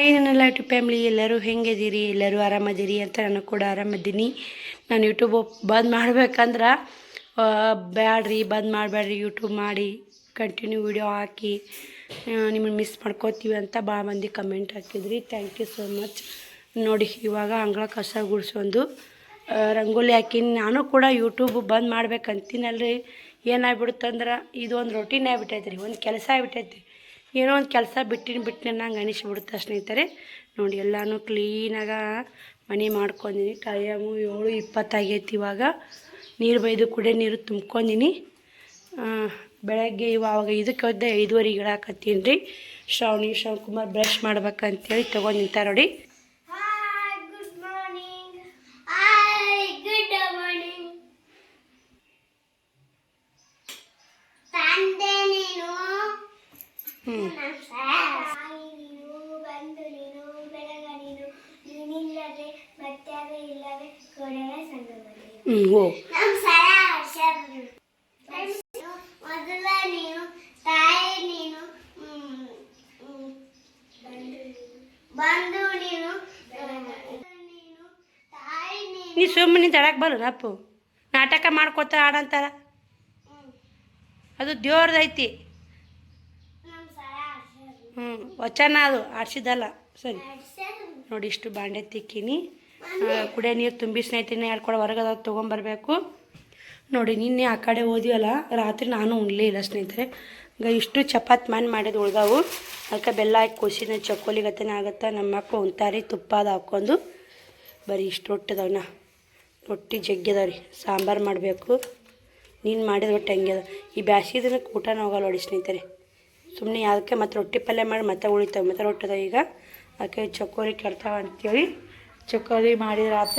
Hi ನನ್ನ light family, ಎಲ್ಲರೂ ಹೆಂಗಿದ್ದೀರಿ? ಎಲ್ಲರೂ ಆರಾಮದಿರಿ ಅಂತ ನಾನು ಕೂಡ ಆರಾಮದ್ದೀನಿ. ನಾನು ಯೂಟ್ಯೂಬ್ ಬಂದ್ ಮಾಡ್ಬೇಕಂದ್ರೆ ಬ್ಯಾಡ್ರಿ, ಬಂದ್ ಮಾಡಬೇಡ್ರಿ, ಯೂಟ್ಯೂಬ್ ಮಾಡಿ ಕಂಟಿನ್ಯೂ ವಿಡಿಯೋ ಹಾಕಿ ನಿಮ್ಮನ್ನು ಮಿಸ್ ಮಾಡ್ಕೋತೀವಿ ಅಂತ ಭಾಳ ಮಂದಿ ಕಮೆಂಟ್ ಹಾಕಿದ್ರಿ. Thank you so much. ನೋಡಿ, ಇವಾಗ ಅಂಗಳ ಕಸ ಗುಡಿಸೊಂದು ರಂಗೋಲಿ ಹಾಕಿನಿ. ನಾನು ಕೂಡ ಯೂಟ್ಯೂಬ್ ಬಂದ್ ಮಾಡ್ಬೇಕಂತೀನಲ್ರಿ. ಏನಾಗ್ಬಿಡುತ್ತಂದ್ರೆ ಇದೊಂದು ರೊಟೀನ್ ಆಗಿಬಿಟ್ಟೈತೆ ರೀ, ಒಂದು ಕೆಲಸ ಆಗಿಬಿಟ್ಟೈತಿ. ಏನೋ ಒಂದು ಕೆಲಸ ಬಿಟ್ಟಿನ ನಂಗೆ ಅನಿಸ್ಬಿಡುತ್ತೆ ಸ್ನೇಹಿತರೆ. ನೋಡಿ, ಎಲ್ಲನೂ ಕ್ಲೀನಾಗ ಮನೆ ಮಾಡ್ಕೊಂಡಿನಿ. ಟೈಮು 7:20 ಆಗೈತಿ. ಇವಾಗ ನೀರು ಬೈದು ಕುಡಿಯೋ ನೀರು ತುಂಬ್ಕೊಂಡಿನಿ. ಬೆಳಗ್ಗೆ ಇವಾಗ ಇದಕ್ಕೆ ಹೋದೆ 5:30 ಇಡಾಕತ್ತೀನಿ ರೀ. ಶ್ರಾವಣಕುಮಾರ್ ಬ್ರಷ್ ಮಾಡ್ಬೇಕಂತೇಳಿ ತೊಗೊಂಡು ನಿಂತ ನೋಡಿ. ನೀ ಸುಮ್ಮನೆ ತಡಕ್ಕೆ ಬರೋದು ಅಪ್ಪು. ನಾಟಕ ಮಾಡ್ಕೋತ ಆಡಂತಾರ, ಅದು ದೇವ್ರದೈತಿ. ವಚನ ಅದು, ಆಡ್ಸಿದಲ್ಲ. ಸರಿ ನೋಡಿ, ಇಷ್ಟು ಬಾಂಡೆ ತಿಕ್ಕಿನಿ. ಕುಡಿಯೋ ನೀರು ತುಂಬಿ ಸ್ನೇಹಿತರೆ 2 ಕೊಡ ಹೊರಗೆ ತೊಗೊಂಬರ್ಬೇಕು. ನೋಡಿ, ನಿನ್ನೆ ಆ ಕಡೆ ಓದಿವಲ್ಲ, ರಾತ್ರಿ ನಾನು ಉಣ್ಲೇ ಇಲ್ಲ ಸ್ನೇಹಿತರೆ. ಇಷ್ಟು ಚಪಾತಿ ಮಾಡಿದ್ದು ಉಳ್ದಾವು. ಅದಕ್ಕೆ ಬೆಲ್ಲ ಹಾಕಿ ಕುಸಿನ ಚಕ್ಕೋಲಿ ಗತ್ತನೇ ಆಗುತ್ತೆ. ನಮ್ಮ ಮಕ್ಕಳು ಉಣ್ತಾರೆ ತುಪ್ಪ ಅದು ಹಾಕ್ಕೊಂಡು. ಬರೀ ಇಷ್ಟು ರೊಟ್ಟಿದವನ್ನ ರೊಟ್ಟಿ ಜಗ್ಗಿದಾವ್ರಿ. ಸಾಂಬಾರು ಮಾಡಬೇಕು. ನೀನು ಮಾಡಿದ ರೊಟ್ಟಿ ಹಂಗೆ ಅದ. ಈ ಬ್ಯಾಸಿಗೆ ದಿನಕ್ಕೆ ಊಟನ ಹೋಗಲ್ಲ ನೋಡಿ ಸ್ನೇಹಿತರೆ. ಸುಮ್ಮನೆ ಅದಕ್ಕೆ ಮತ್ತೆ ರೊಟ್ಟಿ ಪಲ್ಯ ಮಾಡಿ ಮತ್ತೆ ಉಳಿತಾವೆ, ಮತ್ತೆ ರೊಟ್ಟಿದ. ಈಗ ಅದಕ್ಕೆ ಚಕ್ಕೋಲಿ ಕೆಡ್ತಾವೆ ಅಂಥೇಳಿ ಚಕ್ಕೋಲಿ ಮಾಡಿದ್ರೆ ಆತ.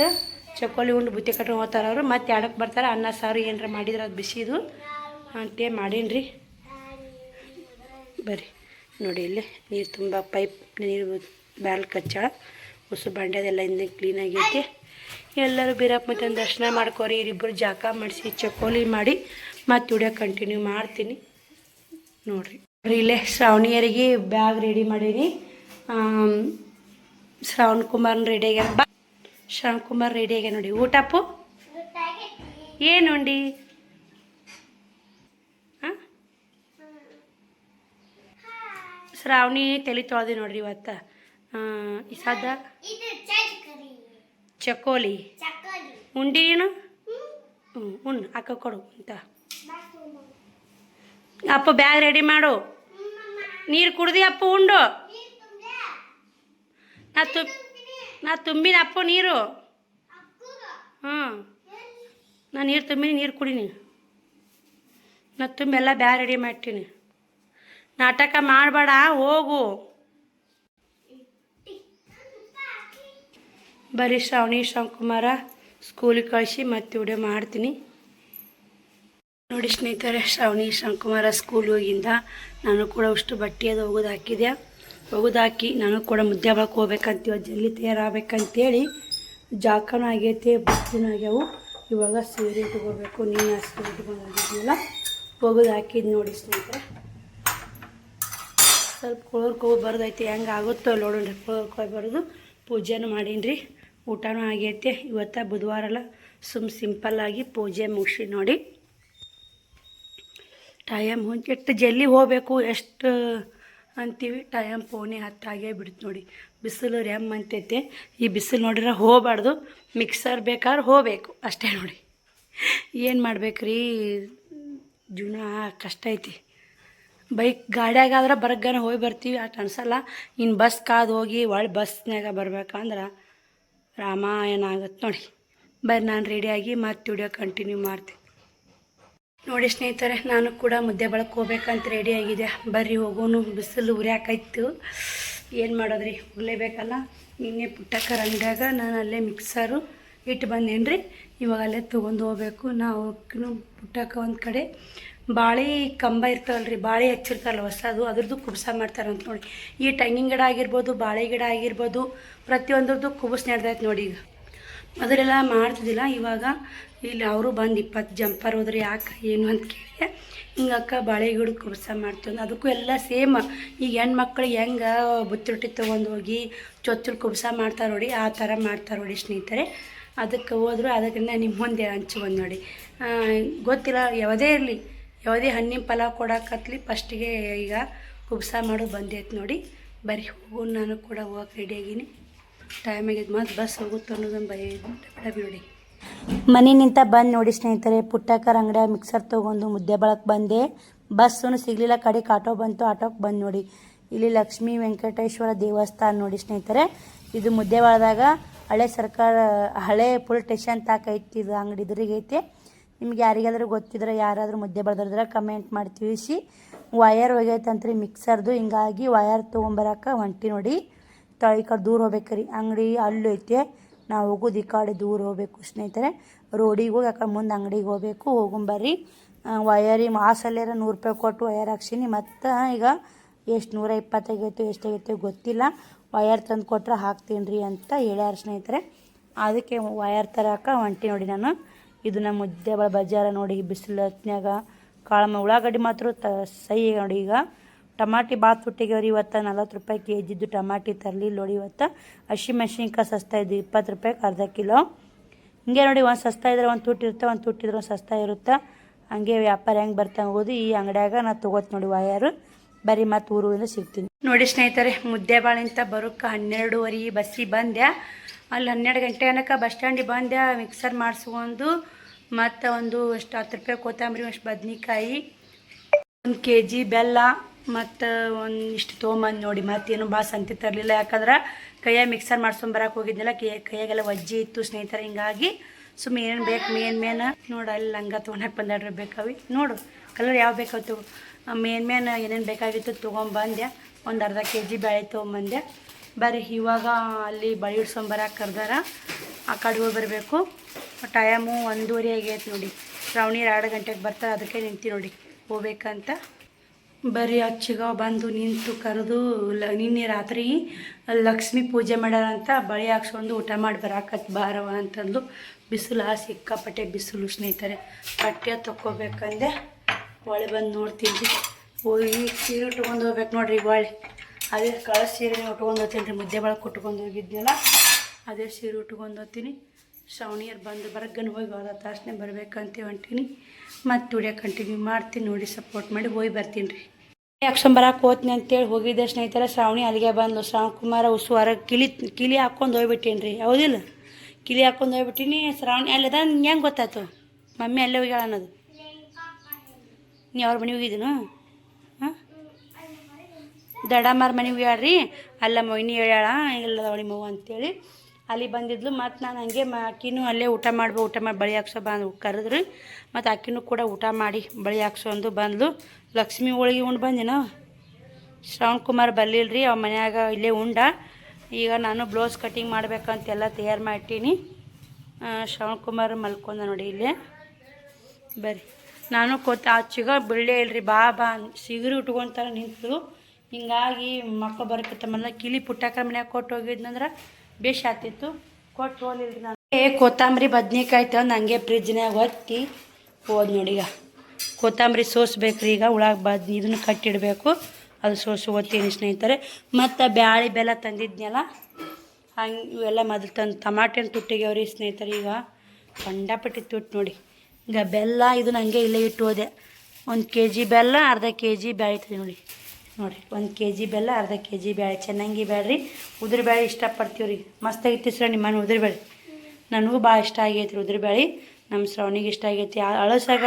ಚಕ್ಕೋಲಿ ಉಂಡು ಬುತ್ತಿ ಕಟ್ಕೊಂಡು ಹೋಗ್ತಾರೆ ಅವರು. ಮತ್ತೆ 2ಕ್ಕೆ ಬರ್ತಾರೆ. ಅನ್ನ ಸಾರು ಏನಾರ ಮಾಡಿದ್ರೆ ಅದು ಬಿಸಿದು ಅಂತೇಳಿ ಮಾಡೀನಿ ರೀ. ಬರ್ರಿ ನೋಡಿ, ಇಲ್ಲೇ ನೀರು ತುಂಬ ಪೈಪ್ ನೀರು ಬ್ಯಾಲ್ ಕಚ್ಚಾಳ. ಉಸು ಬಂಡೆದೆಲ್ಲ ಹಿಂದೆ ಕ್ಲೀನಾಗೈತಿ. ಎಲ್ಲರೂ ಬೀರಪ್ಪ ಮತ್ತೆ ದರ್ಶನ ಮಾಡ್ಕೋರಿ. ಇರಿಬ್ಬರು ಜಾಕ ಮಾಡಿಸಿ ಚಕ್ಕೋಲಿ ಮಾಡಿ ಮತ್ತೆ ವಿಡಿಯೋ ಕಂಟಿನ್ಯೂ ಮಾಡ್ತೀನಿ ನೋಡಿರಿ. ಇಲ್ಲೇ ಶ್ರಾವಣಿಯರಿಗೆ ಬ್ಯಾಗ್ ರೆಡಿ ಮಾಡೀನಿ. ಶ್ರಾವಣಕುಮಾರ್ನ ರೆಡಿ ಆಗ್ಯಾನ. ಬಾ, ಶ್ರಾವಣಕುಮಾರ್ ರೆಡಿ ಆಗ್ಯಾನ ನೋಡಿ. ಊಟಪ್ಪು ಏನು ಉಂಡಿ? ಹಾಂ, ಶ್ರಾವಣಿ ತಲೆ ತೊಳೆದಿ ನೋಡ್ರಿ ಇವತ್ತು. ಸದ ಚಕ್ಕೋಲಿ ಉಂಡಿ ಏನು ಉಣ್ಣು ಅಕ್ಕ ಕೊಡು ಅಂತ. ಅಪ್ಪ ಬ್ಯಾಗ್ ರೆಡಿ ಮಾಡು. ನೀರು ಕುಡ್ದು ಅಪ್ಪ ಉಂಡು. ನಾ ತುಂಬಿನ ಅಪ್ಪ ನೀರು. ನಾ ನೀರು ತುಂಬಿನಿ, ನೀರು ಕುಡಿನಿ. ನಾ ತುಂಬಿ ಎಲ್ಲ ಬ್ಯಾಗ್ ರೆಡಿ ಮಾಡ್ತೀನಿ. ನಾಟಕ ಮಾಡಬೇಡ, ಹೋಗು. ಬರೀ ಶ್ರಾವಣಕುಮಾರ ಸ್ಕೂಲಿಗೆ ಕಳಿಸಿ ಮತ್ತೆ ವಿಡಿಯೋ ಮಾಡ್ತೀನಿ ನೋಡಿ ಸ್ನೇಹಿತರೆ. ಶ್ರಾವಣಕುಮಾರ ಸ್ಕೂಲ್ ಹೋಗಿಂದ ನಾನು ಕೂಡ ಅಷ್ಟು ಬಟ್ಟೆ ಅದು ಒಗೆದಾಕಿ ನಾನು ಕೂಡ ಮುದ್ದೆ ಬಳಕೆ ಹೋಗ್ಬೇಕಂತೀವಿ. ಜಲ್ದಿ ತಯಾರಾಗಬೇಕಂತೇಳಿ ಜಾಕನೂ ಆಗೈತೆ, ಬುತ್ತಿನೂ ಆಗ್ಯಾವು. ಇವಾಗ ಸೀರೆ ಇಟ್ಕೋಬೇಕು. ನೀನು ಸೀರೆ ಇಟ್ಕೊಂಡು ಹೋಗಿದ್ನಲ್ಲ, ಒಗೆದು ಹಾಕಿದ್ದು ನೋಡಿ ಸ್ನೇಹಿತರೆ. ಸ್ವಲ್ಪ ಕೊಳೋರ್ಕೋಗಿ ಬರೋದೈತಿ, ಹೆಂಗೆ ಆಗುತ್ತೋ ನೋಡೋಣ್ರಿ. ಕೊಳೋರ್ಕೋಗಿ ಬರೋದು. ಪೂಜೆನೂ ಮಾಡೀನಿ ರೀ. ಊಟನೂ ಆಗೈತೆ. ಇವತ್ತು ಬುಧವಾರ ಅಲ್ಲ, ಸಿಂಪಲ್ಲಾಗಿ ಪೂಜೆ ಮುಗಿಸಿ ನೋಡಿ. ಟೈಮ್ ಎಷ್ಟು ಜಲ್ದಿ ಹೋಗಬೇಕು ಎಷ್ಟು ಅಂತೀವಿ, ಟೈಮ್ 9:10 ಆಗೇ ಬಿಡುತ್ತೆ ನೋಡಿ. ಬಿಸಿಲು ರೆಮ್ ಅಂತೈತೆ. ಈ ಬಿಸಿಲು ನೋಡಿದ್ರೆ ಹೋಗಬಾರ್ದು. ಮಿಕ್ಸರ್ ಬೇಕಾದ್ರೆ ಹೋಗಬೇಕು ಅಷ್ಟೇ ನೋಡಿ. ಏನು ಮಾಡ್ಬೇಕ್ರಿ, ಜೀವನ ಕಷ್ಟ ಐತಿ. ಬೈಕ್ ಗಾಡಿಯಾಗಾದ್ರೆ ಬರಗಾನ ಹೋಗಿ ಬರ್ತೀವಿ, ಅಷ್ಟು ಅನ್ಸಲ್ಲ. ಇನ್ನು ಬಸ್ ಕಾದು ಹೋಗಿ ಬಸ್ನಾಗ ಬರ್ಬೇಕಂದ್ರೆ ರಾಮಾಯಣ ಆಗುತ್ತೆ ನೋಡಿ. ಬರ್ರಿ, ನಾನು ರೆಡಿಯಾಗಿ ಮತ್ತೆ ವಿಡಿಯೋ ಕಂಟಿನ್ಯೂ ಮಾಡ್ತೀನಿ ನೋಡಿ ಸ್ನೇಹಿತರೆ. ನಾನು ಕೂಡ ಮುದ್ದೆ ಬಳಕೆ ಹೋಗ್ಬೇಕಂತ ರೆಡಿಯಾಗಿದೆ. ಬರ್ರಿ ಹೋಗೋನು. ಬಿಸಿಲು ಉರಿಯಾಕಾಯ್ತು, ಏನು ಮಾಡೋದ್ರಿ, ಹೋಗಲೇಬೇಕಲ್ಲ. ನಿನ್ನೆ ಪುಟ್ಟಕ್ಕರ ಅಂಗಡಿಯಾಗ ನಾನು ಅಲ್ಲೇ ಮಿಕ್ಸರು ಇಟ್ಟು ಬಂದೇನು ರೀ. ಇವಾಗ ಅಲ್ಲೇ ತೊಗೊಂಡು ಹೋಗ್ಬೇಕು. ನಾವು ಪುಟ್ಟಕ್ಕ ಒಂದು ಕಡೆ ಬಾಳೆ ಕಂಬ ಇರ್ತಾವಲ್ಲ ರೀ, ಬಾಳೆ ಹಚ್ಚಿರ್ತಾರಲ್ಲ ಹೊಸದು, ಅದ್ರದ್ದು ಕುಬ್ಸ ಮಾಡ್ತಾರಂತ ನೋಡಿ. ಈ ತೆಂಗಿನ ಗಿಡ ಆಗಿರ್ಬೋದು, ಬಾಳೆ ಗಿಡ ಆಗಿರ್ಬೋದು, ಪ್ರತಿಯೊಂದ್ರದ್ದು ಕುಬಸ್ ನಡೆದೈತೆ ನೋಡಿ. ಈಗ ಮೊದಲೆಲ್ಲ ಮಾಡ್ತಿದ್ದಿಲ್ಲ. ಇವಾಗ ಇಲ್ಲಿ ಅವರು ಬಂದು 20 ಜಂಪರ್ ಹೋದ್ರೆ ಯಾಕೆ ಏನು ಅಂತ ಕೇಳಿ ಹಿಂಗೆ ಅಕ್ಕ ಬಾಳೆ ಗಿಡ ಕುಬ್ಸ ಮಾಡ್ತೀವಿ. ಅದಕ್ಕೂ ಎಲ್ಲ ಸೇಮ್ ಈಗ ಹೆಣ್ಮಕ್ಳು ಹೆಂಗೆ ಬುತ್ತಿ ರೊಟ್ಟಿ ತೊಗೊಂಡು ಹೋಗಿ ಚೊಚ್ಚಲು ಕುಬ್ಸ ಮಾಡ್ತಾರೆ ನೋಡಿ, ಆ ಥರ ಮಾಡ್ತಾರೆ ನೋಡಿ ಸ್ನೇಹಿತರೆ. ಅದಕ್ಕೆ ಹೋದ್ರು ಅದಕ್ಕಿಂತ ನಿಮ್ಮ ಮುಂದೆ ಹಂಚ್ಕೊಂಡು ನೋಡಿ. ಗೊತ್ತಿಲ್ಲ ಯಾವುದೇ ಇರಲಿ, ಯಾವುದೇ ಹಣ್ಣಿನ ಪಲಾವ್ ಕೊಡೋಕತ್ಲಿ ಫಸ್ಟಿಗೆ ಈಗ ಕುಬ್ಸ ಮಾಡೋದು ಬಂದೈತೆ ನೋಡಿ. ಬರೀ ಹೋಗು, ನಾನು ಕೂಡ ಹೋಗಕ್ಕೆ ರೆಡಿಯಾಗೀನಿ. ಟೈಮ್ ಆಗಿದ್ದು ಮತ್ತು ಬಸ್ ಹೋಗುತ್ತೆ ಅನ್ನೋದನ್ನು ಬಿಡ ನೋಡಿ. ಮನೆಯಿಂದ ಬಂದು ನೋಡಿ ಸ್ನೇಹಿತರೆ, ಪುಟ್ಟಕ್ಕರ ಅಂಗಡಿಯಾಗ ಮಿಕ್ಸರ್ ತೊಗೊಂಡು ಮುದ್ದೆ ಬಳಕ್ಕೆ ಬಂದೆ. ಬಸ್ಸೂ ಸಿಗಲಿಲ್ಲ, ಕಡೆಗೆ ಆಟೋ ಬಂತು, ಆಟೋಕ್ಕೆ ಬಂದು ನೋಡಿ. ಇಲ್ಲಿ ಲಕ್ಷ್ಮೀ ವೆಂಕಟೇಶ್ವರ ದೇವಸ್ಥಾನ ನೋಡಿ ಸ್ನೇಹಿತರೆ. ಇದು ಮುದ್ದೇವಾಳದಾಗ ಹಳೆ ಸರ್ಕಾರ ಹಳೆ ಪೊಲೀಸ್ ಸ್ಟೇಷನ್ ತಾಕ ಐತಿ. ಇದು ಅಂಗಡಿ ಇದ್ರಿಗೈತೆ. ನಿಮ್ಗೆ ಯಾರಿಗಾದ್ರೂ ಗೊತ್ತಿದ್ರೆ, ಯಾರಾದರೂ ಮುದ್ದೆ ಬಳ್ದಿದ್ರೆ ಕಮೆಂಟ್ ಮಾಡಿ ತಿಳಿಸಿ. ವಯರ್ ಹೋಗೈತಂತ್ರಿ ಮಿಕ್ಸರ್ದು, ಹಿಂಗಾಗಿ ವಯರ್ ತೊಗೊಂಬರಕ್ಕೆ ಹೊಂಟಿ ನೋಡಿ. ಈ ಕಡೆ ದೂರ ಹೋಗ್ಬೇಕ್ರಿ, ಅಂಗಡಿ ಅಲ್ಲೂ ಐತೆ. ನಾವು ಹೋಗೋದು ಈ ಕಡೆ ದೂರ ಹೋಗ್ಬೇಕು ಸ್ನೇಹಿತರೆ. ರೋಡಿಗೆ ಹೋಗಿ ಆ ಕಡೆ ಮುಂದೆ ಅಂಗಡಿಗೆ ಹೋಗ್ಬೇಕು. ಹೋಗೊಂಬರ್ರಿ. ವಯರಿ ಮಾಸಲ್ಲೇರ 100 ರೂಪಾಯಿ ಕೊಟ್ಟು ವಯರ್ ಹಾಕ್ಸೀನಿ. ಮತ್ತು ಈಗ ಎಷ್ಟು 120 ಆಗೈತೆ ಎಷ್ಟಾಗೈತೆ ಗೊತ್ತಿಲ್ಲ. ವಯರ್ ತಂದು ಕೊಟ್ರೆ ಹಾಕ್ತೀನಿ ರೀ ಅಂತ ಹೇಳ್ಯಾರ ಸ್ನೇಹಿತರೆ. ಅದಕ್ಕೆ ವಯರ್ ತರಕ್ಕೆ ಹೊಂಟಿ ನೋಡಿ ನಾನು. ಇದು ನಮ್ಮ ಮುದ್ದೆಬಳ ಬಜಾರ ನೋಡಿ. ಬಿಸಿಲು ಹೊತ್ನ್ಯಾಗ ಉಳ್ಳಾಗಡ್ಡಿ ಮಾತ್ರ ಸಹಿ ನೋಡಿ. ಈಗ ಟಮಾಟಿ ಭಾಳ ತುಟ್ಟಿಗೆವ್ರಿ. ಇವತ್ತು 40 ರೂಪಾಯಿ KG ಇದ್ದು ಟಮಾಟಿ ತರಲಿಲ್ಲ ನೋಡಿ. ಇವತ್ತು ಹಸಿಮೆಣ್ಸಿನ್ಕಾಯಿ ಸಸ್ತಾ ಇದ್ದು 20 ರೂಪಾಯಿಗೆ ಅರ್ಧ ಕಿಲೋ. ಹಿಂಗೆ ನೋಡಿ, ಒಂದು ಸಸ್ತಾ ಇದ್ರೆ ಒಂದು ತುಟ್ಟಿ ಇರುತ್ತೆ, ಒಂದು ತುಟ್ಟಿದ್ರೆ ಒಂದು ಸಸ್ತಾ ಇರುತ್ತೆ. ಹಂಗೆ ವ್ಯಾಪಾರ ಹೆಂಗೆ ಬರ್ತಾ ಹೋಗೋದು. ಈ ಅಂಗಡಿಯಾಗ ನಾನು ತೊಗೋತ ನೋಡಿ ವಯರು. ಬರೀ ಮತ್ತು ಊರಿಂದ ಸಿಗ್ತೀನಿ ನೋಡಿ ಸ್ನೇಹಿತರೆ. ಮುದ್ದೇಬಾಳಿಂತ ಬರೋಕ್ಕೆ 12:30 ಬಸ್ಸಿಗೆ ಬಂದೆ. ಅಲ್ಲಿ 12 ಗಂಟೆ ಅನ್ನಕ್ಕೆ ಬಸ್ ಸ್ಟ್ಯಾಂಡಿಗೆ ಬಂದೆ. ಮಿಕ್ಸರ್ ಮಾಡಿಸ್ಕೊಂಡು ಮತ್ತು ಒಂದು ಎಷ್ಟು 10 ರೂಪಾಯಿ ಕೊತ್ತಂಬರಿ, ಅಷ್ಟು ಬದ್ನಿಕಾಯಿ, 1 KG ಬೆಲ್ಲ ಮತ್ತು ಒಂದಿಷ್ಟು ತೊಗೊಂಬಂದು ನೋಡಿ. ಮತ್ತೇನು ಭಾಳ ಸಂತಿ ತರಲಿಲ್ಲ, ಯಾಕಂದ್ರೆ ಕೈಯಾಗ ಮಿಕ್ಸರ್ ಮಾಡ್ಸ್ಕೊಂಬರಕ್ಕೆ ಹೋಗಿದ್ದಿಲ್ಲ. ಕೈಯಾಗೆಲ್ಲ ವಜ್ಜಿ ಇತ್ತು ಸ್ನೇಹಿತರೆ. ಹಿಂಗಾಗಿ ಸುಮ್ಮನೆ ಏನೇನು ಬೇಕು ಮೇನ್ ನೋಡು. ಅಲ್ಲಿ ಲಂಗ ತೊಗೊಳಕ್ಕೆ ಬಂದಾಡ್ರೆ ಬೇಕಾವಿ ನೋಡು. ಕಲರ್ ಯಾವ ಬೇಕಾಯ್ತು ಮೇನ್ ಏನೇನು ಬೇಕಾಗಿತ್ತು ತೊಗೊಂಬಂದೆ. ಒಂದು ಅರ್ಧ KG ಬೇಳೆ ತೊಗೊಂಬಂದೆ. ಬರ್ರಿ ಇವಾಗ ಅಲ್ಲಿ ಬಳಿ ಇಡ್ಸ್ಕೊಂಬರಕ್ಕೆ ಕರ್ದಾರ. ಆ ಕಡೆ ಹೋಗಿ ಬರಬೇಕು. ಟೈಮು 1:30 ಆಗೈತೆ ನೋಡಿ. ಶ್ರಾವಣಿ 2 ಗಂಟೆಗೆ ಬರ್ತಾರೆ. ಅದಕ್ಕೆ ನಿಂತು ನೋಡಿ ಹೋಗ್ಬೇಕಂತ. ಬರೀ ಅಚ್ಚಿಗ ಬಂದು ನಿಂತು ಕರೆದು ನಿನ್ನೆ ರಾತ್ರಿ ಲಕ್ಷ್ಮೀ ಪೂಜೆ ಮಾಡ್ಯಾರಂತ ಬಳಿ ಹಾಕ್ಸ್ಕೊಂಡು ಊಟ ಮಾಡಿ ಬರಾಕತ್ತು ಬಾರವ ಅಂತಂದು. ಬಿಸಿಲು ಸಿಕ್ಕಾಪಟ್ಟೆ ಬಿಸಿಲು ಸ್ನೇಹಿತರೆ. ಬಟ್ಟೆ ತೊಗೋಬೇಕಂದೆ ಹೊಳೆ ಬಂದು ನೋಡ್ತೀನಿ. ಹೋಗಿ ಸೀರೆ ಉಟ್ಕೊಂಡು ಹೋಗ್ಬೇಕು ನೋಡ್ರಿ. ಹೊಳೆ ಅದೇ ಕಳ ಸೀರೆ ಉಟ್ಕೊಂಡು ಹೋಗ್ತೀನಿ ರೀ. ಮುದ್ದೆ ಬಳಕೆ ಉಟ್ಕೊಂಡು ಹೋಗಿದ್ನಲ್ಲ ಅದೇ ಸೀರೆ ಉಟ್ಕೊಂಡು ಹೋಗ್ತೀನಿ. ಶ್ರಾವಣಿಯರು ಬಂದು ಬರಗನ್ ಹೋಗಿ ಹೋದ ತಾಸನೆ ಬರ್ಬೇಕಂತ ಹೊಂಟೀನಿ. ಮತ್ತು ವಿಡಿಯೋ ಕಂಟಿನ್ಯೂ ಮಾಡ್ತೀನಿ ನೋಡಿ. ಸಪೋರ್ಟ್ ಮಾಡಿ ಹೋಗಿ ಬರ್ತೀನಿ ರೀ. ಹಾಕ್ಸ್ಕೊಂಬರಕ್ಕೆ ಹೋಗ್ತೀನಿ ಅಂತೇಳಿ ಹೋಗಿದ್ದೆ ಸ್ನೇಹಿತರೆ. ಶ್ರಾವಣಿ ಅಲ್ಲಿಗೆ ಬಂದು ಶ್ರಾವಣ್ ಕುಮಾರ ಹೊರಗೆ ಕಿಲಿ ಹಾಕ್ಕೊಂಡು ಹೋಗ್ಬಿಟ್ಟೀನಿ ರೀ. ಹೌದಿಲ್ಲ, ಕಿಲಿ ಹಾಕ್ಕೊಂಡು ಹೋಗ್ಬಿಟ್ಟೀನಿ. ಶ್ರಾವಣಿ ಅಲ್ಲದ ನಿಂಗೆ ಹೆಂಗೆ ಗೊತ್ತಾಯ್ತು ಮಮ್ಮಿ ಅಲ್ಲೇ ಹೋಗ್ಯಾಳ ಅನ್ನೋದು? ನೀವು ಅವ್ರ ಮನೆಗೆ ಹೋಗಿದ್ದೀನು? ಹಾಂ, ದಡಮಾರ ಮನೆಗೆ ಹೋಗ್ಯಾಳ್ರಿ. ಅಲ್ಲ ಮೊಯ್ನಿ ಹೇಳ್ಯಾಳ ಇಲ್ಲದ ಅವಳಿ ಮಗು ಅಂತೇಳಿ ಅಲ್ಲಿ ಬಂದಿದ್ಲು. ಮತ್ತು ನಾನು ಹಂಗೆ ಅಕ್ಕಿನೂ ಅಲ್ಲೇ ಊಟ ಮಾಡಿ ಬಳಿ ಹಾಕ್ಸೋ ಬಂದು ಕರೆದ್ರಿ. ಮತ್ತು ಅಕ್ಕಿನೂ ಕೂಡ ಊಟ ಮಾಡಿ ಬಳಿ ಹಾಕ್ಸೊಂದು ಬಂದ್ಲು. ಲಕ್ಷ್ಮಿ ಹೋಳಿಗೆ ಉಂಡು ಬಂದಿನ. ಶ್ರವಣ್ ಕುಮಾರ್ ಬರ್ಲಿಲ್ಲ ಅವ ಮನ್ಯಾಗ ಇಲ್ಲೇ ಉಂಡ. ಈಗ ನಾನು ಬ್ಲೌಸ್ ಕಟಿಂಗ್ ಮಾಡ್ಬೇಕಂತೆಲ್ಲ ತಯಾರು ಮಾಡಿಟ್ಟೀನಿ. ಶ್ರವಣ್ ಕುಮಾರ್ ಮಲ್ಕೊಂಡ ನೋಡಿ ಇಲ್ಲೇ. ಬರ್ರಿ ನಾನು ಆಚಿಗ ಬಿಡಲೇ ಇಲ್ರಿ. ಬಾ ಸಿಗರಿ ಉಟ್ಕೊಂತಾರ ನಿಂತು. ಹಿಂಗಾಗಿ ಮಕ್ಕಳು ಬರೋಕ್ಕಿಂತ ಮೊದಲ ಕಿಲಿ ಪುಟ್ಟಕ್ಕರ ಮನ್ಯಾಗ ಕೊಟ್ಟು ಹೋಗಿದ್ನಂದ್ರೆ ಬೇಷ್ ಆಗ್ತಿತ್ತು. ಕೊಟ್ಟು ಹೋಗ್ಲಿಲ್ರಿ ನಾನು. ಕೊತ್ತಂಬರಿ ಬದ್ನಿಕಾಯಿ ತಂದು ಹಂಗೆ ಫ್ರಿಜ್ನಾಗ ಒತ್ತಿ ಹೋದ್ ನೋಡಿ. ಈಗ ಕೊತ್ತಂಬರಿ ಸೋಸ್ಬೇಕ್ರಿ. ಈಗ ಇದನ್ನು ಕಟ್ಟಿಡಬೇಕು. ಅದು ಸೋಸು ಓದ್ತೀನಿ ಸ್ನೇಹಿತರೆ. ಮತ್ತು ಬ್ಯಾಳಿ ಬೆಲ್ಲ ತಂದಿದ್ನಲ್ಲ ಹಂಗೆ ಇವೆಲ್ಲ ಮೊದಲು ತಂದು ಟಮಾಟೆನ ತುಟ್ಟಿಗೆವ್ರಿ ಸ್ನೇಹಿತರೆ. ಈಗ ಕಂಡಪಟ್ಟಿ ತುಟ್ಟು ನೋಡಿ. ಈಗ ಬೆಲ್ಲ ಇದನ್ನ ಹಂಗೆ ಇಲ್ಲೇ ಇಟ್ಟು ಹೋದೆ. 1 KG ಬೆಲ್ಲ, ಅರ್ಧ KG ಬ್ಯಾಳಿ ತಂದು ನೋಡಿ. 1 KG ಬೆಲ್ಲ, ಅರ್ಧ KG ಬ್ಯಾಳೆ. ಚೆನ್ನಾಗಿ ಬ್ಯಾಡ್ರಿ. ಉದುರು ಬ್ಯಾಳೆ ಇಷ್ಟಪಡ್ತೀವಿ ರೀ. ಮಸ್ತ್ ಆಗೈತಿ ಸರ್ ನಿಮ್ಮ ಮನೆ ಉದುರು ಬ್ಯಾಳೆ. ನನಗೂ ಭಾಳ ಇಷ್ಟ ಆಗೈತಿ ರೀ ಉದುರು ಬ್ಯಾಳೆ. ನಮ್ಮ ಶ್ರವಣಿಗೆ ಇಷ್ಟ ಆಗೈತಿ. ಅಳಸಾಗ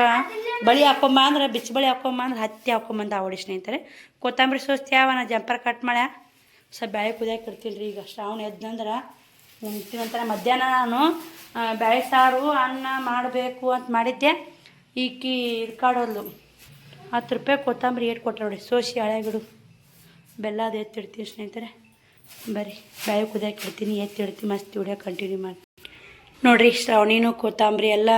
ಬಳಿ ಹಾಕೊಂಬ ಅಂದ್ರೆ ಬಿಚ್ಚಬಳಿ ಹಾಕೊಂಬ ಅಂದ್ರೆ ಹತ್ತಿ ಹಾಕೊಂಬಂದು ಆವಡಿ ಸ್ನೇಹಿತರೆ. ಕೊತ್ತಂಬರಿ ಸೋಸ್ತ್ಯಾವ ನಾ ಜಂಪರ್ ಕಟ್ ಮಾಡ್ಯಾ ಸ್ವಲ್ಪ ಬ್ಯಾಳೆ ಕುದಿಯಾಕೆ ಇಡ್ತೀನಿ ರೀ. ಈಗ ಶ್ರಾವಣ ಎದ್ದಂದ್ರೆ ಉಣ್ತೀನಂತ. ಮಧ್ಯಾಹ್ನ ನಾನು ಬ್ಯಾಳೆ ಸಾರು ಅನ್ನ ಮಾಡಬೇಕು ಅಂತ ಮಾಡಿದ್ದೆ. ಈಕಿ ಇದು ಕಾಡೋದು 10 ರೂಪಾಯಿ ಕೊತ್ತಂಬರಿ ಏಟ್ ಕೊಟ್ಟರೆ ನೋಡಿ. ಸೋಸಿ ಹಳೆಗಿಡು ಬೆಲ್ಲ ಅದು ಎತ್ತಿಡ್ತೀನಿ ಸ್ನೇಹಿತರೆ. ಬರೀ ಬ್ಯಾಳೆ ಕುದಿಯಾಕೆ ಇಡ್ತೀನಿ, ಎತ್ತಿಡ್ತೀನಿ. ಮಸ್ತ್ ವಿಡಿಯೋ ಕಂಟಿನ್ಯೂ ಮಾಡಿ ನೋಡಿರಿ. ಶ್ರಾವಣಿನೂ ಕೊತ್ತಂಬರಿ ಎಲ್ಲ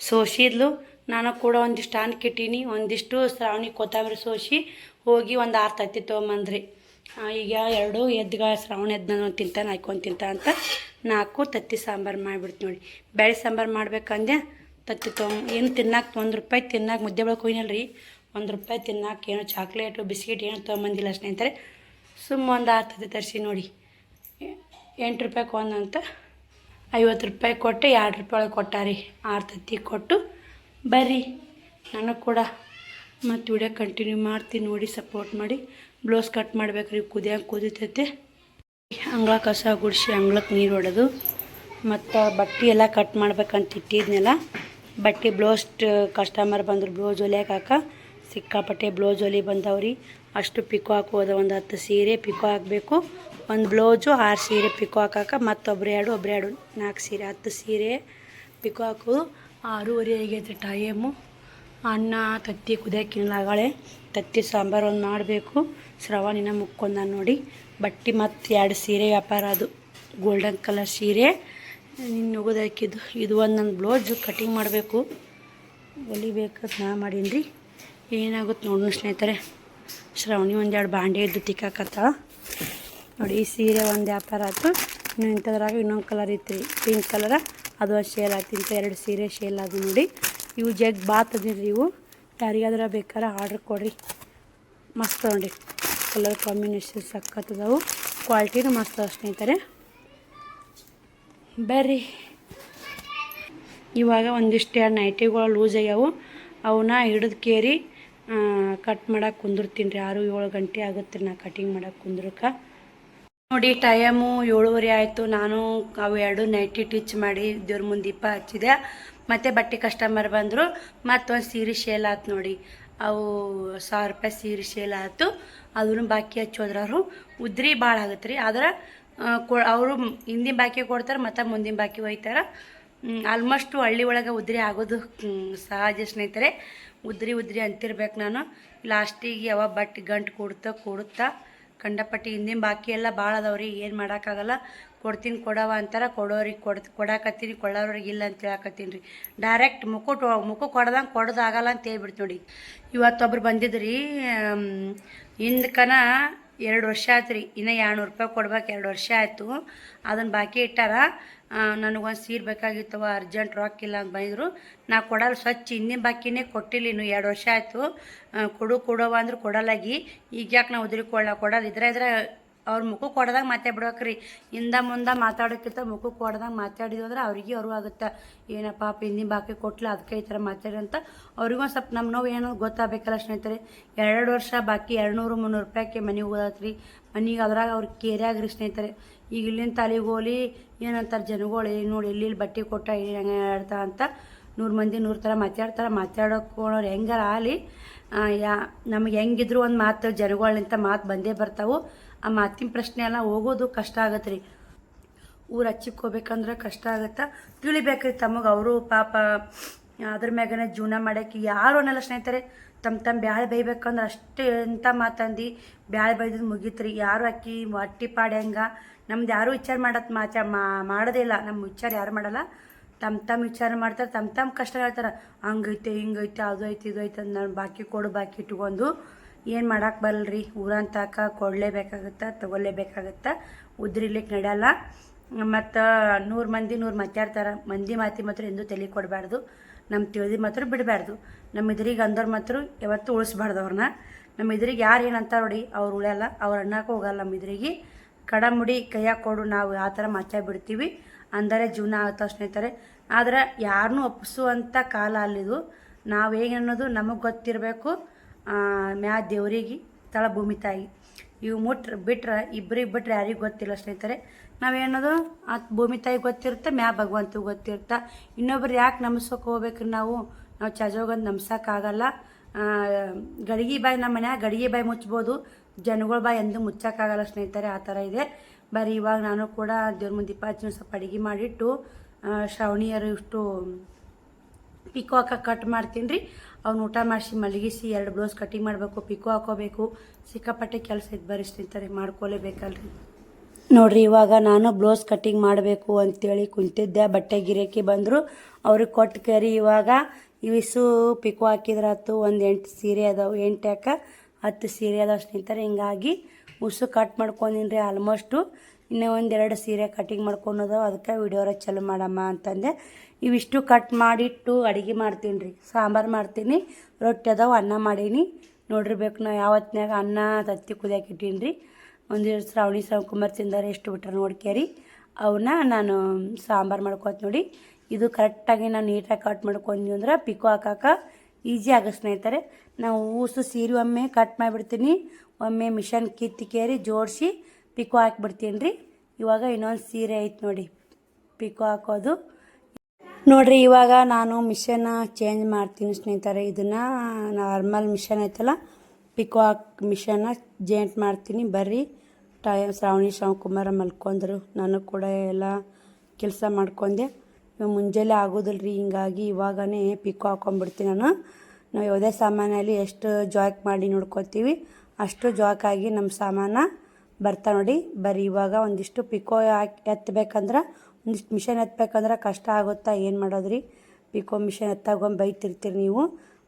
ಸೋಸಿದ್ಲು. ನಾನು ಕೂಡ ಒಂದಿಷ್ಟು ಅನ್ನಕ್ಕಿಟ್ಟೀನಿ. ಒಂದಿಷ್ಟು ಶ್ರಾವಣಿ ಕೊತ್ತಂಬರಿ ಸೋಸಿ ಹೋಗಿ ಒಂದು 6 ತತ್ತಿ ತೊಗೊಂಬಂದ್ರಿ. ಈಗ 2 ಎದ್ದುಗ ಶ್ರಾವಣ ಎದ್ದು ನಾನು ತಿಂತಾನೆ ಹಾಯ್ಕೊಂಡು ತಿಂತ ಅಂತ 4 ತತ್ತಿ ಸಾಂಬಾರು ಮಾಡಿಬಿಡ್ತು ನೋಡಿ. ಬೇಳೆ ಸಾಂಬಾರು ಮಾಡ್ಬೇಕಂದೆ ತತ್ತಿ ಏನು ತಿನ್ನಕ್ಕೆ ₹1 ತಿನ್ನಕ್ಕೆ ಮುದ್ದೆ ಒಳಗೆ ಹೋಯ್ನಲ್ರಿ, ₹1 ತಿನ್ನಕ್ಕೆ ಏನೋ ಚಾಕ್ಲೇಟು ಬಿಸ್ಕಿಟ್ ಏನೋ ತೊಗೊಂಬಂದಿಲ್ಲ ಸ್ನೇಹಿತರೆ. ಸುಮ್ಮ ಒಂದು 6 ತತ್ತಿ ತರಿಸಿ ನೋಡಿ, ₹8 ಒಂದಂತ ₹50 ಕೊಟ್ಟು ₹2 ಒಳಗೆ ಕೊಟ್ಟಾರಿ. 6 ತತ್ತಿ ಕೊಟ್ಟು ಬರ್ರಿ ನನಗೆ ಕೂಡ ಮತ್ತು ವಿಡಿಯೋ ಕಂಟಿನ್ಯೂ ಮಾಡ್ತೀನಿ ನೋಡಿ, ಸಪೋರ್ಟ್ ಮಾಡಿ. ಬ್ಲೌಸ್ ಕಟ್ ಮಾಡ್ಬೇಕ್ರಿ, ಕುದಿತೈತೆ. ಅಂಗಳ ಕಸ ಗುಡಿಸಿ ಅಂಗ್ಳಕ್ಕೆ ನೀರು ಹೊಡೆದು ಮತ್ತು ಬಟ್ಟೆ ಎಲ್ಲ ಕಟ್ ಮಾಡ್ಬೇಕಂತ ಇಟ್ಟಿದ್ನೆಲ್ಲ. ಬಟ್ಟೆ ಬ್ಲೌಸ್ ಕಸ್ಟಮರ್ ಬಂದರು ಬ್ಲೌಸ್ ಹೊಲಿಯಾಕ, ಸಿಕ್ಕಾಪಟ್ಟೆ ಬ್ಲೌಸ್ ಹೊಲಿ ಬಂದವ್ರಿ. ಅಷ್ಟು ಪಿಕೋ ಹಾಕೋದ, ಒಂದು 10 ಸೀರೆ ಪಿಕೋ ಹಾಕಬೇಕು, ಒಂದು ಬ್ಲೌಸು 6 ಸೀರೆ ಪಿಕೋ ಹಾಕಕ್ಕೆ, ಮತ್ತೊಬ್ರು 2 4 ಸೀರೆ 10 ಸೀರೆ ಪಿಕೋ ಹಾಕೋದು. 6:30 ಆಗೈತೆ ಟೈಮು. ಅನ್ನ ತತ್ತಿ ಕುದಿಯೋಕ್ಕಿನ್ನಲಾಗಳೆ, ತತ್ತಿ ಸಾಂಬಾರು ಒಂದು ಮಾಡಬೇಕು. ಶ್ರವಣಿನ ಮುಕ್ಕೊಂಡ ನೋಡಿ. ಬಟ್ಟೆ ಮತ್ತು 2 ಸೀರೆ ವ್ಯಾಪಾರ, ಅದು ಗೋಲ್ಡನ್ ಕಲರ್ ಸೀರೆ ನಿನ್ನ ಒಗದು ಹಾಕಿದ್ದು. ಇದು ಒಂದು ನನ್ನ ಬ್ಲೌಸು ಕಟಿಂಗ್ ಮಾಡಬೇಕು, ಹೊಲಿಬೇಕಂತ ನಾ ಮಾಡೀನಿ ರೀ. ಏನಾಗುತ್ತೆ ನೋಡೋಣ ಸ್ನೇಹಿತರೆ. ಶ್ರವಣಿ 1-2 ಬಾಂಡೆ ಇದ್ದು ತಿಕ್ಕಾಕತ್ತ ನೋಡಿ. ಈ ಸೀರೆ ಒಂದು ವ್ಯಾಪಾರ ಆಯ್ತು. ಇನ್ನು ಇಂಥದ್ರಾಗ ಇನ್ನೊಂದು ಕಲರ್ ಇತ್ತು ರೀ, ಪಿಂಕ್ ಕಲರ, ಅದು ಒಂದು ಶೇಲ್ ಆಯ್ತು. ಇಂಥ 2 ಸೀರೆ ಶೇಲ್ ಅದು ನೋಡಿ. ಇವು ಜಗ್ ಬಾತದಿರಿ, ಇವು ಯಾರಿಗಾದ್ರೆ ಬೇಕಾದ್ರೆ ಆರ್ಡ್ರ್ ಕೊಡ್ರಿ. ಮಸ್ತ್ ನೋಡಿ, ಕಲರ್ ಕಾಂಬಿನೇಷನ್ ಸಕ್ಕತ್ತದವು, ಕ್ವಾಲಿಟಿನೂ ಮಸ್ತ್ ಅದ ಸ್ನೇಹಿತರೆ. ಬರ್ರಿ ಇವಾಗ ಒಂದಿಷ್ಟು 2 ನೈಟಿಗಳು ಲೂಸ್ ಆಗ್ಯಾವು, ಅವನ್ನ ಹಿಡಿದು ಕೇರಿ ಕಟ್ ಮಾಡಕ್ಕೆ ಕುಂದಿರ್ತೀನಿ ರೀ. 6-7 ಗಂಟೆ ಆಗುತ್ತೆ ನಾ ಕಟಿಂಗ್ ಮಾಡಕ್ಕೆ ಕುಂದ್ರಕ್ಕೆ ನೋಡಿ. ಟೈಮು 7:30 ಆಯಿತು. ನಾನು ಅವು 2 ನೈಟಿ ಟಿಚ್ ಮಾಡಿ ದೇವ್ರ ಮುಂದೆ ದೀಪ ಹಚ್ಚಿದೆ. ಮತ್ತು ಬಟ್ಟೆ ಕಸ್ಟಮರ್ ಬಂದರು, ಮತ್ತೊಂದು ಸೀರೆ ಶೇಲ್ ಆಯ್ತು ನೋಡಿ. ಅವು ₹1,000 ಸೀರೆ ಶೇಲ್ ಆಯಿತು. ಅದನ್ನು ಬಾಕಿ ಹಚ್ಚೋದ್ರವ್ರು ಉದ್ರಿ ಭಾಳ ಆಗುತ್ತೆ ರೀ. ಆದ್ರೆ ಅವರು ಹಿಂದಿನ ಬಾಕಿ ಕೊಡ್ತಾರೆ ಮತ್ತು ಮುಂದಿನ ಬಾಕಿ ಒಯ್ತಾರೆ. ಆಲ್ಮೋಸ್ಟು ಹಳ್ಳಿ ಒಳಗೆ ಉದ್ರಿ ಆಗೋದು ಸಹಜ ಸ್ನೇಹಿತರೆ. ಉದ್ರಿ ಅಂತಿರ್ಬೇಕು ನಾನು. ಲಾಸ್ಟಿಗೆ ಯಾವ ಬಟ್ಟೆ ಗಂಟು ಕೂಡುತ್ತಾ ಕಂಡಪಟ್ಟಿ ಹಿಂದಿನ ಬಾಕಿ ಎಲ್ಲ ಭಾಳ ಅದಾವ್ರಿ. ಏನು ಮಾಡೋಕ್ಕಾಗಲ್ಲ, ಕೊಡ್ತೀನಿ ಕೊಡವ ಅಂತಾರೆ, ಕೊಡೋರಿಗೆ ಕೊಡಾಕತ್ತೀನಿ, ಕೊಳ್ಳೋರಿಗೆ ಇಲ್ಲ ಅಂತ ಹೇಳಕತ್ತೀನಿ ರೀ. ಡೈರೆಕ್ಟ್ ಮುಖ ಕೊಡ್ದಂಗೆ ಕೊಡೋದಾಗಲ್ಲ ಅಂತ ಹೇಳ್ಬಿಡ್ತು ನೋಡಿ. ಇವತ್ತೊಬ್ರು ಬಂದಿದ್ರಿ, ಹಿಂದಕನ 2 ವರ್ಷ ಆಯ್ತು ರೀ. ಇನ್ನು ₹200 ಕೊಡ್ಬೇಕು, 2 ವರ್ಷ ಆಯಿತು. ಅದನ್ನು ಬಾಕಿ ಇಟ್ಟಾರ. ನನಗೊಂದು ಸೀರೆ ಬೇಕಾಗಿತ್ತವ, ಅರ್ಜೆಂಟ್ ರೊಕ್ಕಿಲ್ಲ ಅಂತ ಬಂದಿದ್ರು. ನಾ ಕೊಡಲ್ಲ, ಸ್ವಚ್ಛ ಹಿಂದಿನ ಬಾಕಿನೇ ಕೊಟ್ಟಿಲ್ಲ. ಇನ್ನು 2 ವರ್ಷ ಆಯಿತು. ಕೊಡವ ಅಂದ್ರೆ ಕೊಡಲಾಗಿ. ಈಗ ಯಾಕೆ ನಾವು ಉದ್ರಿ ಕೊಡಲ್ಲ. ಇದ್ರೆ ಅವ್ರ ಮುಖಕ್ಕೆ ಕೊಡ್ದಾಗ ಮಾತಾಡ್ಬಿಡ್ಬೇಕ್ರಿ. ಹಿಂದೆ ಮುಂದೆ ಮಾತಾಡೋಕ್ಕಿಂತ ಮುಖಕ್ಕೆ ಕೊಡ್ದಂಗೆ ಮಾತಾಡಿದ್ವಿ ಅಂದ್ರೆ ಅವ್ರಿಗೂ ಆಗುತ್ತೆ. ಏನಪ್ಪ ಹಿಂದಿನ ಬಾಕಿ ಕೊಟ್ಟಲ, ಅದಕ್ಕೆ ಈ ಥರ ಮಾತಾಡಿ ಅಂತ ಅವ್ರಿಗೂ ಒಂದು ಸ್ವಲ್ಪ ನಮ್ಮ ನೋವು ಏನೋ ಗೊತ್ತಾಗಬೇಕಲ್ಲ ಸ್ನೇಹಿತರೆ. 2 ವರ್ಷ ಬಾಕಿ ₹200-300 ಮನೆಗೆ ಹೋದತ್ರಿ. ಮನೆಗೆ ಅದ್ರಾಗ ಅವ್ರಿಗೆ ಕೇರ್ಯಾಗ್ರಿ ಸ್ನೇಹಿತರೆ. ಈಗ ಇಲ್ಲಿಂದ ತಲೆಗೆ ಹೋಲಿ ಏನಂತಾರೆ ಜನಗಳು, ನೋಡಿ ಎಲ್ಲಿ ಬಟ್ಟೆ ಕೊಟ್ಟ ಹೆಂಗೆ ಹೇಳ್ತಾ ಅಂತ 100 ಮಂದಿ 100 ಥರ ಮಾತಾಡೋಕೋಣವ್ರು ಹೆಂಗಾರ ಆಗಲಿ. ನಮಗೆ ಹೆಂಗಿದ್ರು ಒಂದು ಮಾತು ಜನಗಳಿಂತ ಮಾತು ಬಂದೇ ಬರ್ತಾವೆ. ಆ ಮಾತಿನ ಪ್ರಶ್ನೆ ಎಲ್ಲ ಹೋಗೋದು ಕಷ್ಟ ಆಗತ್ತೆ ರೀ. ಊರು ಹಚ್ಚಿಕ್ಕೆ ಹೋಗ್ಬೇಕಂದ್ರೆ ಕಷ್ಟ ಆಗುತ್ತೆ. ತಿಳಿಬೇಕ್ರಿ ತಮಗೆ. ಅವರು ಪಾಪ ಅದ್ರ ಮ್ಯಾಗನೇ ಜೀವನ ಮಾಡೋಕ್ಕೆ ಯಾರು ಅನ್ನಲ್ಲ ಸ್ನೇಹಿತರೆ. ತಮ್ಮ ಬ್ಯಾಳೆ ಬೇಯ್ಬೇಕಂದ್ರೆ ಅಷ್ಟೇ ಎಂಥ ಮಾತಂದು ಬ್ಯಾಳೆ ಬೈದಿದ್ದು ಮುಗೀತ್ರಿ. ಯಾರು ಅಕ್ಕಿ ಹೊಟ್ಟಿ ಪಾಡೆ ಹಂಗೆ ನಮ್ದು ಯಾರೂ ವಿಚಾರ ಮಾಡೋದೇ ಇಲ್ಲ. ನಮ್ಮ ವಿಚಾರ ಯಾರು ಮಾಡಲ್ಲ, ತಮ್ಮ ವಿಚಾರ ಮಾಡ್ತಾರೆ, ತಮ್ಮ ಕಷ್ಟ ಹೇಳ್ತಾರೆ. ಹಂಗೈತೆ ಹಿಂಗೈತೆ, ಅದು ಐತೆ ಇದು ಐತೆ ಅಂತ ನಾನು ಬಾಕಿ ಇಟ್ಕೊಂಡು ಏನು ಮಾಡೋಕೆ ಬರಲ್ರಿ. ಊರಂತಾಕ ಕೊಡಲೇಬೇಕಾಗತ್ತೆ, ತೊಗೊಳ್ಳೇಬೇಕಾಗತ್ತೆ. ಉದ್ರಿಲಿಕ್ಕೆ ನಡೆಯಲ್ಲ. ಮತ್ತು 100 ಮಂದಿ 100 ಮಾತಾಡ್ತಾರೆ. ಮಂದಿ ಮಾತ್ರ ಎಂದೂ ತಲೆ ಕೊಡಬಾರ್ದು. ನಮ್ಮ ತಿಳಿದಿ ಮಾತ್ರ ಬಿಡಬಾರ್ದು. ನಮ್ಮ ಎದುರಿಗೆ ಅಂದವ್ರು ಮಾತ್ರ ಯಾವತ್ತೂ ಉಳಿಸ್ಬಾರ್ದು ಅವ್ರನ್ನ. ನಮ್ಮ ಎದುರಿಗೆ ಯಾರು ಏನಂತಾರೆ ನೋಡಿ, ಅವ್ರು ಉಳಿಯಲ್ಲ, ಅವ್ರು ಅನ್ನಕ್ಕೆ ಹೋಗಲ್ಲ. ನಮ್ಮ ಎದುರಿಗೆ ಕಡಮುಡಿ ಕೈಯಾಗ ಕೊಡು, ನಾವು ಆ ಥರ ಮಾತಾಡ್ಬಿಡ್ತೀವಿ. ಅಂದರೆ ಜೀವನ ಆಗುತ್ತೆ ಸ್ನೇಹಿತರೆ. ಆದರೆ ಯಾರನ್ನೂ ಒಪ್ಪಿಸುವಂಥ ಕಾಲ ಅಲ್ಲಿದು. ನಾವು ಹೇಗೆ ಅನ್ನೋದು ನಮಗೆ ಗೊತ್ತಿರಬೇಕು. ದೇವರಿಗೆ ತಳ ಭೂಮಿ ತಾಯಿ ಇವು ಬಿಟ್ರೆ ಇಬ್ಬರಿಗೆ ಬಿಟ್ರೆ ಯಾರಿಗೂ ಗೊತ್ತಿಲ್ಲ ಸ್ನೇಹಿತರೆ. ನಾವೇನೋದು ಆ ಭೂಮಿ ತಾಯಿ ಗೊತ್ತಿರುತ್ತೆ, ಭಗವಂತ ಗೊತ್ತಿರುತ್ತೆ. ಇನ್ನೊಬ್ರು ಯಾಕೆ ನಮ್ಸೋಕೆ ಹೋಗ್ಬೇಕ್ರಿ ನಾವು ಚಜೋಗಂದು ನಮ್ಸೋಕ್ಕಾಗಲ್ಲ. ಗಡಿಗೆ ಬಾಯಿ ನಮ್ಮ ಮನ್ಯಾಗ ಗಡಿಗೆ ಬಾಯಿ ಮುಚ್ಬೋದು, ಜನಗಳ ಬಾಯಿ ಎಂದೂ ಮುಚ್ಚೋಕ್ಕಾಗಲ್ಲ ಸ್ನೇಹಿತರೆ. ಆ ಥರ ಇದೆ. ಬರೀ ಇವಾಗ ನಾನು ಕೂಡ ದೇವ್ರ ಮುಂದೆ ದೀಪ ಹಚ್ಚಿ ಸ್ವಲ್ಪ ಅಡುಗೆ ಮಾಡಿಟ್ಟು ಶ್ರಾವಣಿಯರು ಇಷ್ಟು ಪಿಕೋ ಹಾಕೋ ಕಟ್ ಮಾಡ್ತೀನಿ ರೀ. ಅವ್ನು ಊಟ ಮಾಡಿಸಿ ಮಲಗಿಸಿ 2 ಬ್ಲೌಸ್ ಕಟಿಂಗ್ ಮಾಡಬೇಕು, ಪಿಕೋ ಹಾಕೋಬೇಕು. ಸಿಕ್ಕಾಪಟ್ಟೆ ಕೆಲಸ ಇದು ಬರೀ ಸ್ನೇಹಿತರೆ, ಮಾಡ್ಕೊಲೇಬೇಕಲ್ರಿ. ನೋಡಿರಿ ಇವಾಗ ನಾನು ಬ್ಲೌಸ್ ಕಟಿಂಗ್ ಮಾಡಬೇಕು ಅಂತೇಳಿ ಕುಂತಿದ್ದೆ. ಬಟ್ಟೆ ಗಿರಾಕಿ ಬಂದರು, ಅವ್ರಿಗೆ ಕೊಟ್ಟು ಕೇರಿ ಇವಾಗ ಇವಿಸು ಪಿಕೋ ಹಾಕಿದ್ರಾತು. ಒಂದು 8 ಸೀರೆ ಅದಾವೆ, 8 ಯಾಕೆ 10 ಸೀರೆ ಅದಾವೆ ಸ್ನೇಹಿತರೆ. ಹಿಂಗಾಗಿ ಉಸು ಕಟ್ ಮಾಡ್ಕೊಂಡಿನಿ ರೀ. ಆಲ್ಮೋಸ್ಟು ಇನ್ನೂ ಒಂದೆರಡು ಸೀರೆ ಕಟಿಂಗ್ ಮಾಡ್ಕೊಳೋದು, ಅದಕ್ಕೆ ವಿಡಿಯೋರ ಚಲೋ ಮಾಡಮ್ಮ ಅಂತಂದೆ. ಇವಿಷ್ಟು ಕಟ್ ಮಾಡಿಟ್ಟು ಅಡುಗೆ ಮಾಡ್ತೀನಿ ರೀ. ಸಾಂಬಾರು ಮಾಡ್ತೀನಿ, ರೊಟ್ಟಿ ಅದಾವೆ, ಅನ್ನ ಮಾಡೀನಿ ನೋಡಿರ್ಬೇಕು. ನಾ ಯಾವತ್ತಿನಾಗ ಅನ್ನ ತತ್ತಿ ಕುದಿಯಕ್ಕೆ ಇಟ್ಟೀನಿ ರೀ. ಒಂದಿಷ್ಟು ಶ್ರಾವಣಿ ಕುಮಾರ್ ತಿಂದಾರೆ ಎಷ್ಟು ಬಿಟ್ರೆ ನೋಡ್ಕೇರಿ. ಅವನ್ನ ನಾನು ಸಾಂಬಾರು ಮಾಡ್ಕೊತ ನೋಡಿ. ಇದು ಕರೆಕ್ಟಾಗಿ ನಾನು ನೀಟಾಗಿ ಕಟ್ ಮಾಡ್ಕೊಂಡ್ವಿ ಅಂದ್ರೆ ಪಿಕೋ ಹಾಕಕ್ಕೆ ಈಸಿ ಆಗ ಸ್ನೇಹಿತರೆ. ನಾವು ಊಸು ಸೀರೆ ಒಮ್ಮೆ ಕಟ್ ಮಾಡಿಬಿಡ್ತೀನಿ, ಒಮ್ಮೆ ಮಿಷನ್ ಕಿತ್ತಿಕೇರಿ ಜೋಡಿಸಿ ಪಿಕೋ ಹಾಕಿಬಿಡ್ತೀನಿ ರೀ. ಇವಾಗ ಇನ್ನೊಂದು ಸೀರೆ ಐತೆ ನೋಡಿ ಪಿಕೋ ಹಾಕೋದು ನೋಡಿರಿ. ಇವಾಗ ನಾನು ಮಿಷನ್ನ ಚೇಂಜ್ ಮಾಡ್ತೀನಿ ಸ್ನೇಹಿತರೆ. ಇದನ್ನು ನಾರ್ಮಲ್ ಮಿಷನ್ ಐತಲ್ಲ ಪಿಕೋ ಹಾಕಿ ಮಿಷನ್ನ ಜೇಂಟ್ ಮಾಡ್ತೀನಿ. ಬರ್ರಿ ಶ್ರಾವಣಿ ಕುಮಾರ ಮಲ್ಕೊಂಡ್ರು, ನಾನು ಕೂಡ ಎಲ್ಲ ಕೆಲಸ ಮಾಡ್ಕೊಂಡೆ. ಇವಾಗ ಮುಂಜಾನೆ ಆಗೋದಿಲ್ಲ ರೀ, ಹಿಂಗಾಗಿ ಇವಾಗನೇ ಪಿಕೋ ಹಾಕೊಂಡ್ಬಿಡ್ತೀನಿ ನಾವು ಯಾವುದೇ ಸಾಮಾನಲ್ಲಿ ಎಷ್ಟು ಜಾಕ್ ಮಾಡಿ ನೋಡ್ಕೊತೀವಿ ಅಷ್ಟು ಜಾಕಾಗಿ ನಮ್ಮ ಸಾಮಾನು ಬರ್ತಾ ನೋಡಿ. ಬರೀ ಇವಾಗ ಒಂದಿಷ್ಟು ಪಿಕೋ ಹಾಕಿ ಎತ್ತಬೇಕಂದ್ರೆ, ಒಂದಿಷ್ಟು ಮಿಷನ್ ಎತ್ತಬೇಕಂದ್ರೆ ಕಷ್ಟ ಆಗುತ್ತಾ, ಏನು ಮಾಡೋದ್ರಿ. ಪಿಕೋ ಮಿಷನ್ ಎತ್ತಾಗೊಂಡು ಬೈತಿರ್ತೀರಿ ನೀವು,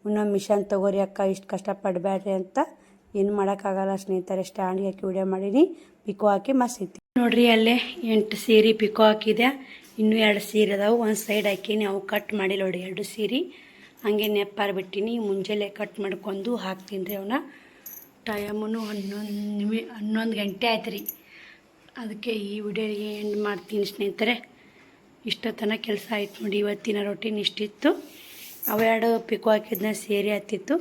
ಇನ್ನೊಂದು ಮಿಷನ್ ತೊಗೋರಿ ಅಕ್ಕ, ಇಷ್ಟು ಕಷ್ಟಪಡಬೇಡ್ರಿ ಅಂತ. ಏನು ಮಾಡೋಕ್ಕಾಗಲ್ಲ ಸ್ನೇಹಿತರೆ. ಸ್ಟ್ಯಾಂಡಿಗೆ ಹಾಕಿ ವಿಡಿಯೋ ಮಾಡೀನಿ, ಪಿಕೋ ಹಾಕಿ ಮಸ್ತಿ ನೋಡಿರಿ. ಅಲ್ಲೇ 8 ಸೀರೆ ಪಿಕೋ ಹಾಕಿದೆ, ಇನ್ನೂ 2 ಸೀರೆ ಅದಾವೆ. ಒಂದು ಸೈಡ್ ಹಾಕೀನಿ, ಅವು ಕಟ್ ಮಾಡಿ ನೋಡಿ 2 ಸೀರೆ ಹಂಗೆ ನೆಪ್ಪಾರು ಬಿಟ್ಟಿನಿ. ಮುಂಜಾನೆ ಕಟ್ ಮಾಡ್ಕೊಂಡು ಹಾಕ್ತೀನಿ ರೀ ಅವನ್ನ. ಟೈಮೂ 11 ಗಂಟೆ ಆಯ್ತು ರೀ. ಅದಕ್ಕೆ ಈ ವಿಡಿಯೋ ಎಂಡ್ ಮಾಡ್ತೀನಿ ಸ್ನೇಹಿತರೆ. ಇಷ್ಟ ತನಕ ಕೆಲಸ ಆಯ್ತು ನೋಡಿ. ಇವತ್ತಿನ ರೊಟೀನ್ ಇಷ್ಟಿತ್ತು. ಅವೆರಡು ಪಿಕೋ ಹಾಕಿದ್ನ ಸೇರಿ ಹತ್ತಿತ್ತು.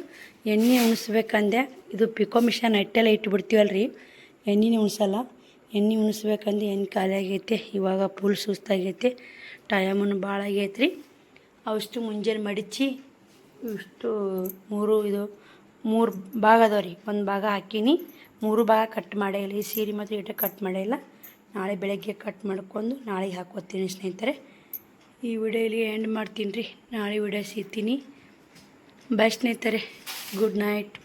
ಎಣ್ಣೆ ಉಣಿಸ್ಬೇಕಂದೆ. ಇದು ಪಿಕೋ ಮಿಷನ್ ನೆಟ್ಟೆಲ್ಲ ಇಟ್ಬಿಡ್ತೀವಲ್ಲ ರೀ, ಎಣ್ಣೆ ಉಣಿಸಲ್ಲ. ಎಣ್ಣೆ ಉಣಿಸ್ಬೇಕಂದು ಎಣ್ಣೆ ಖಾಲಿ ಆಗೈತೆ. ಇವಾಗ ಫುಲ್ ಸುಸ್ತಾಗೈತೆ, ಟೈಮನ್ನು ಭಾಳ ಆಗೈತೆ ರೀ. ಅವಷ್ಟು ಮುಂಜಾನೆ ಮಡಿಚಿ ಇಷ್ಟು 3 ಭಾಗ ಅದಾವೆ ರೀ. ಒಂದು ಭಾಗ ಹಾಕೀನಿ, 3 ಭಾಗ ಕಟ್ ಮಾಡೇ ಇಲ್ಲ. ಈ ಸೀರೆ ಮಾತ್ರ ಇಟ್ಟೆ ಕಟ್ ಮಾಡೇ ಇಲ್ಲ. ನಾಳೆ ಬೆಳಗ್ಗೆ ಕಟ್ ಮಾಡ್ಕೊಂಡು ನಾಳೆಗೆ ಹಾಕೋತೀನಿ ಸ್ನೇಹಿತರೆ. ಈ ವಿಡಿಯೋಲಿ ಎಂಡ್ ಮಾಡ್ತೀನಿ ರೀ. ನಾಳೆ ವಿಡಿಯೋ ಸಿಗ್ತೀನಿ. ಬೈ ಸ್ನೇಹಿತರೆ, ಗುಡ್ ನೈಟ್.